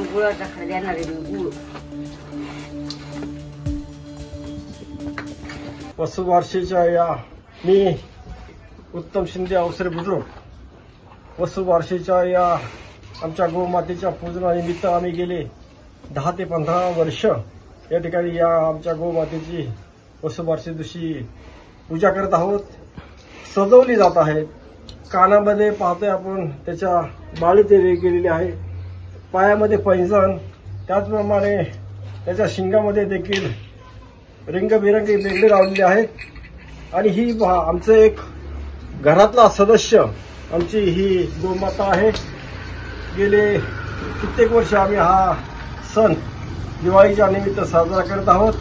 गुळाचा देणार आहे गुळ. वसुबारशीच्या या मी उत्तम शिंदे अवसरे बुद्रुक वसुबारशीच्या या आमच्या गोमातेच्या पूजनानिमित्त आम्ही गेले 10 ते 15 वर्ष या ठिकाणी या आमच्या गोमातेची वसुबारशी दिवशी पूजा करत आहोत. सजवली जात आहे. कानामध्ये पाहतोय आपण त्याच्या बाळी ते केलेले आहे. पायामध्ये पैंजण, त्याचप्रमाणे त्याच्या शिंगामध्ये देखील रंगबिरंगी बेगडे लावलेले आहेत. आणि ही आमचं एक घरातला सदस्य आमची ही गोमाता आहे. गेले कित्येक वर्ष आम्ही हा सण दिवाळीच्या निमित्त साजरा करत आहोत.